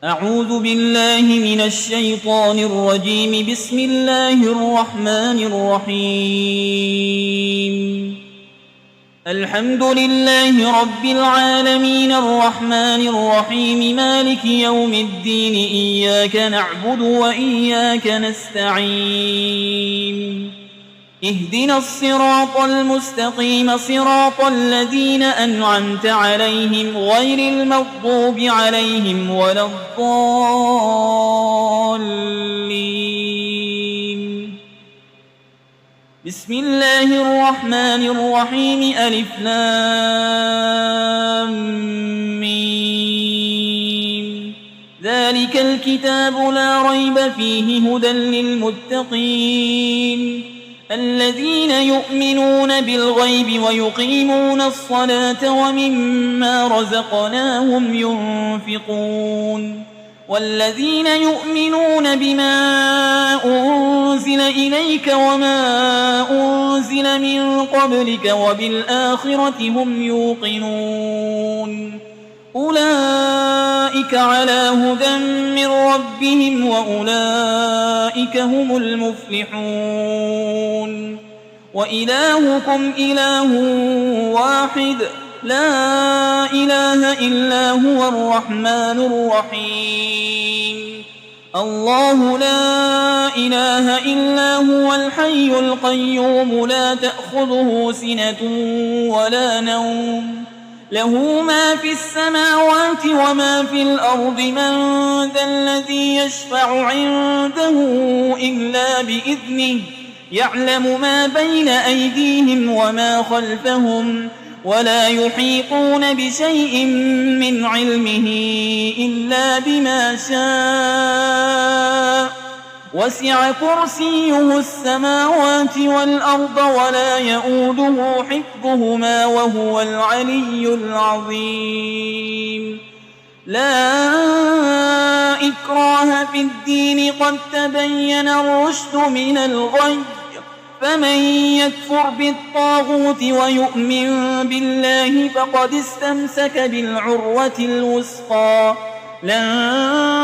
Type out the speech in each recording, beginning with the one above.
أعوذ بالله من الشيطان الرجيم. بسم الله الرحمن الرحيم. الحمد لله رب العالمين الرحمن الرحيم مالك يوم الدين. إياك نعبد وإياك نستعين. اهدنا الصراط المستقيم صراط الذين أنعمت عليهم غير المغضوب عليهم ولا الضالين. بسم الله الرحمن الرحيم. ألف لام ميم. ذلك الكتاب لا ريب فيه هدى للمتقين الذين يؤمنون بالغيب ويقيمون الصلاة ومما رزقناهم ينفقون والذين يؤمنون بما أنزل إليك وما أنزل من قبلك وبالآخرة هم يوقنون أولئك على هدى من ربهم وأولئك هم المفلحون. وإلهكم إله واحد لا إله إلا هو الرحمن الرحيم. الله لا إله إلا هو الحي القيوم لا تأخذه سنة ولا نوم له ما في السماوات وما في الأرض. من ذا الذي يشفع عنده إلا بإذنه يعلم ما بين أيديهم وما خلفهم ولا يحيطون بشيء من علمه إلا بما شاء. وسع كرسيه السماوات والأرض ولا يؤوده حفظهما وهو العلي العظيم. لا إكراه في الدين قد تبين الرشد من الغي. فمن يكفر بالطاغوت ويؤمن بالله فقد استمسك بالعروة الوثقى لا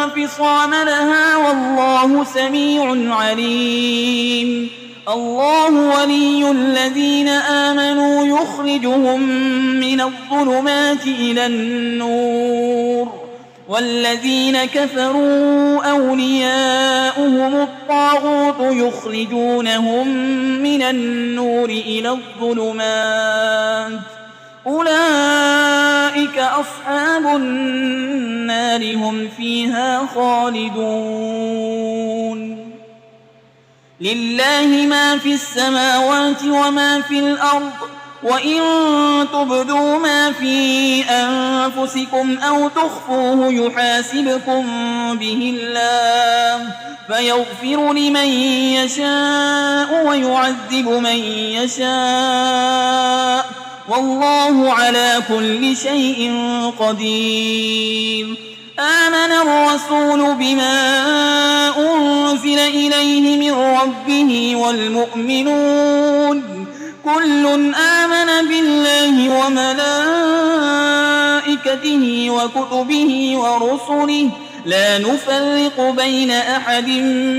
انفصام لها والله سميع عليم. الله ولي الذين آمنوا يخرجهم من الظلمات إلى النور والذين كفروا أولياؤهم الطاغوت يخرجونهم من النور إلى الظلمات أولئك أصحاب النار هم فيها خالدون. لله ما في السماوات وما في الأرض وإن تبدوا ما في أنفسكم أو تخفوه يحاسبكم به الله فيغفر لمن يشاء ويعذب من يشاء والله على كل شيء قدير. آمن الرسول بما أنزل إليه من ربه والمؤمنون كل آمن بالله وملائكته وكتبه ورسله لا نفرق بين أحد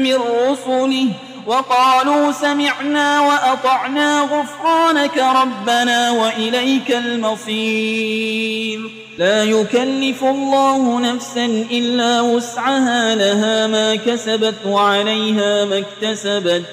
من رسله وقالوا سمعنا وأطعنا غفرانك ربنا وإليك المصير. لا يكلف الله نفسا إلا وسعها لها ما كسبت وعليها ما اكتسبت.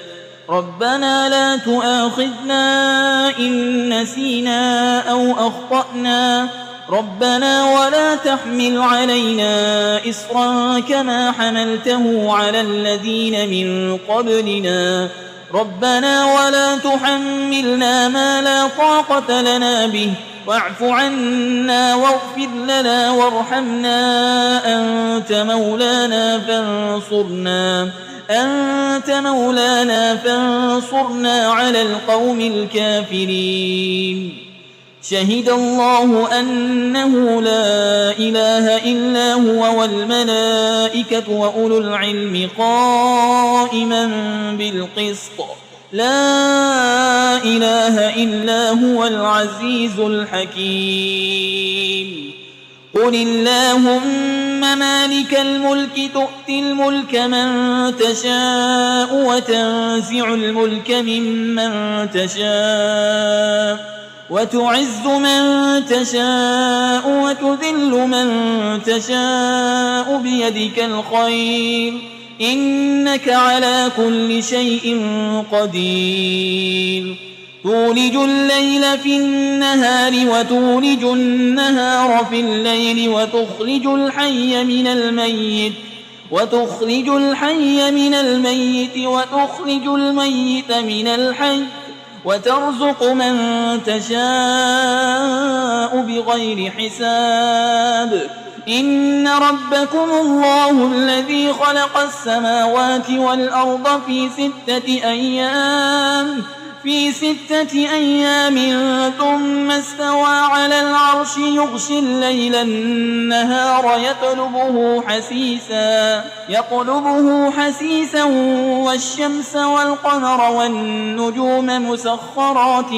ربنا لا تؤاخذنا إن نسينا أو أخطأنا ربنا ولا تحمل علينا إصرا كما حملته على الذين من قبلنا ربنا ولا تحملنا ما لا طاقة لنا به واعف عنا واغفر لنا وارحمنا أنت مولانا فانصرنا على القوم الكافرين. شهد الله أنه لا إله إلا هو والملائكة وأولو العلم قائما بالقسط لا إله إلا هو العزيز الحكيم. قل اللهم مالك الملك تؤتي الملك من تشاء وتنزع الملك ممن تشاء وتعز من تشاء وتذل من تشاء بيدك الخير إنك على كل شيء قدير تولج الليل في النهار وتولج النهار في الليل وتخرج الحي من الميت وتخرج الميت من الحي وترزق من تشاء بغير حساب إن ربكم الله الذي خلق السماوات والأرض في 6 أيام ثم استوى على العرش يغشي الليل النهار يطلبه حسيسا والشمس والقمر والنجوم مسخرات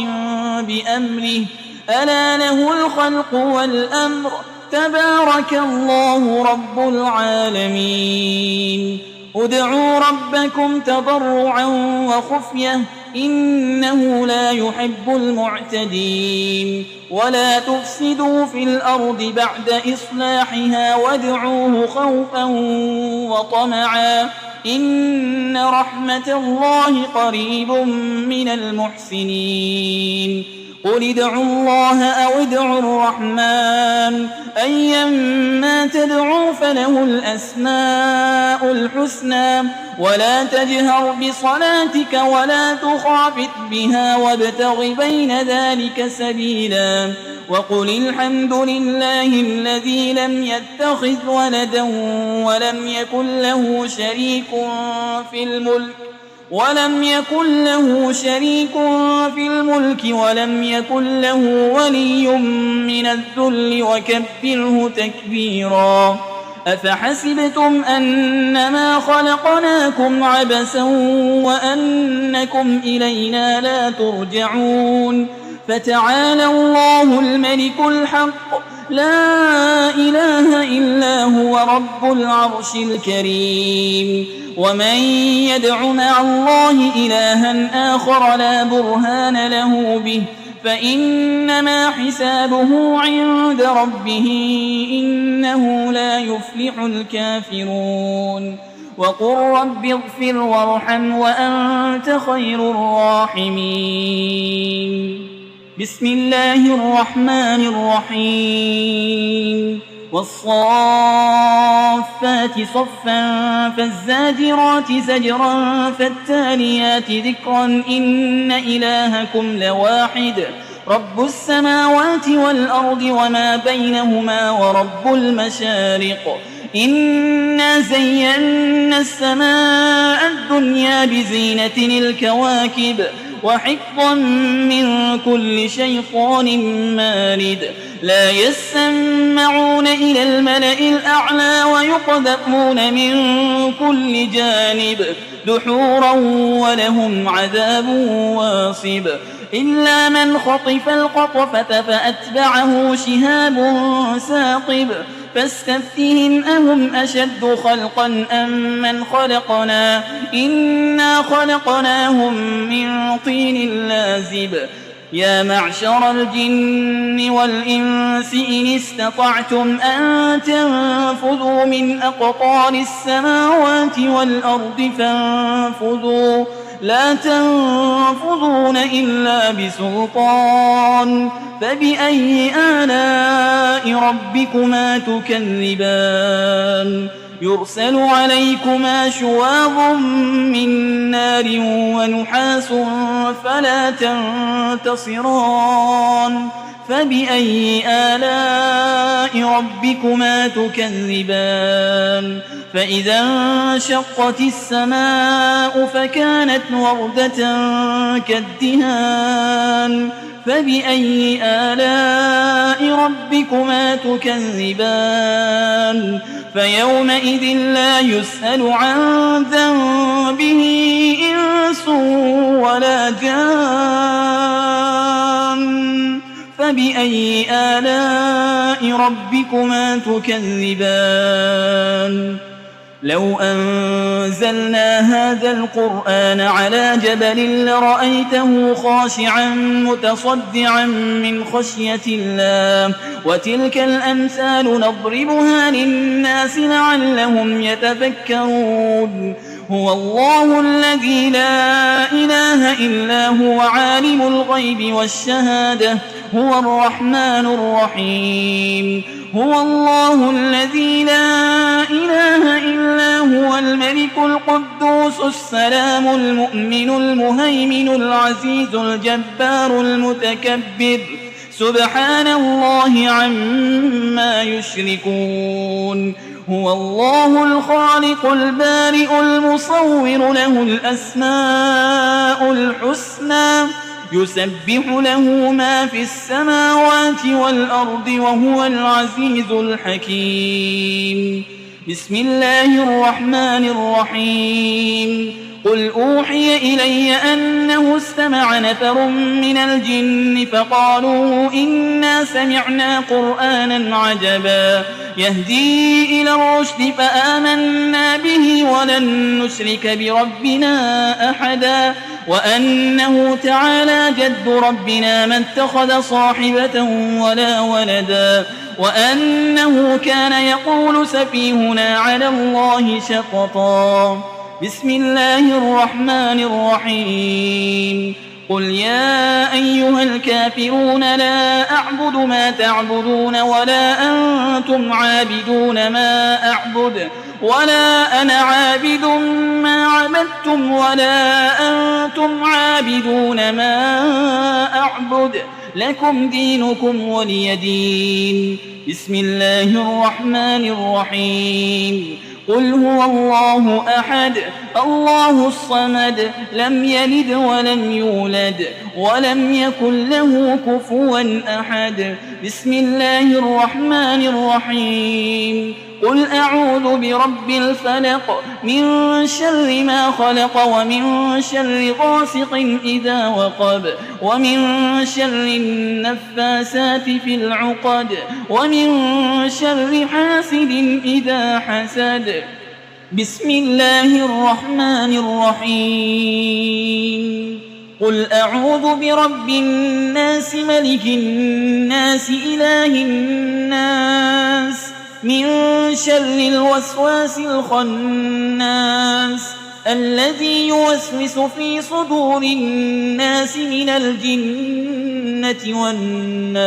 بأمره ألا له الخلق والأمر تبارك الله رب العالمين ادعوا ربكم تضرعا وخفية إنه لا يحب المعتدين ولا تفسدوا في الأرض بعد إصلاحها وادعوه خوفا وطمعا إن رحمة الله قريب من المحسنين قل ادعوا الله أو ادعوا الرحمن أيما تدعوا فله الأسماء الحسنى ولا تجهر بصلاتك ولا تخافت بها وابتغ بين ذلك سبيلا وقل الحمد لله الذي لم يتخذ ولدا ولم يكن له شريك في الملك ولم يكن له ولي من الذل وكبره تكبيرا أفحسبتم أنما خلقناكم عبثا وأنكم إلينا لا ترجعون فتعالى الله الملك الحق لا إله إلا هو رب العرش الكريم ومن يدع مع الله إلها آخر لا برهان له به فإنما حسابه عند ربه إنه لا يفلح الكافرون وقل رب اغفر وارحم وأنت خير الراحمين بسم الله الرحمن الرحيم والصافات صفا فالزاجرات زجرا فالتاليات ذكرا إن إلهكم لواحد رب السماوات والأرض وما بينهما ورب المشارق إنا زينا السماء الدنيا بزينة الكواكب وحفظا من كل شيطان مارد لا يسمعون إلى الملأ الأعلى ويقذفون من كل جانب دحورا ولهم عذاب واصب إلا من خطف الخطفة فأتبعه شهاب ثاقب فاستفتهم أهم أشد خلقا أم من خلقنا إنا خلقناهم من طين لازب يا معشر الجن والإنس إن استطعتم أن تنفذوا من أقطار السماوات والأرض فانفذوا لا تنفذون إلا بسلطان فبأي آلاء ربكما تكذبان يرسل عليكما شواظ من نار ونحاس فلا تنتصران فبأي آلاء ربكما تكذبان فإذا انشقت السماء فكانت وردة كالدهان فبأي آلاء ربكما تكذبان فيومئذ لا يسأل عن ذنبه إنس ولا جان فبأي آلاء ربكما تكذبان لو أنزلنا هذا القرآن على جبل لرأيته خاشعا متصدعا من خشية الله وتلك الأمثال نضربها للناس لعلهم يتفكرون هو الله الذي لا إله إلا هو عالم الغيب والشهادة هو الرحمن الرحيم هو الله الذي لا إله إلا هو الملك القدوس السلام المؤمن المهيمن العزيز الجبار المتكبر سبحان الله عما يشركون هو الله الخالق البارئ المصور له الأسماء الحسنى يسبح له ما في السماوات والأرض وهو العزيز الحكيم بسم الله الرحمن الرحيم قل أوحي إلي أنه استمع نفر من الجن فقالوا إنا سمعنا قرآنا عجبا يهدي إلى الرشد فآمنا به ولن نشرك بربنا أحدا وأنه تعالى جد ربنا ما اتخذ صاحبة ولا ولدا وأنه كان يقول سفيهنا على الله شططا بسم الله الرحمن الرحيم قل يا أيها الكافرون لا أعبد ما تعبدون ولا أنتم عابدون ما أعبد ولا أنا عابد ما عبدتم ولا أنتم عابدون ما أعبد لكم دينكم ولي دين بسم الله الرحمن الرحيم قل هو الله أحد الله الصمد لم يلد ولم يولد ولم يكن له كفوا أحد بسم الله الرحمن الرحيم قل أعوذ برب الفلق من شر ما خلق ومن شر غاسق إذا وقب ومن شر النفاسات في العقد ومن شر حاسد إذا حسد بسم الله الرحمن الرحيم قل أعوذ برب الناس ملك الناس إله الناس من شر الوسواس الخناس الذي يوسوس في صدور الناس من الجنة والناس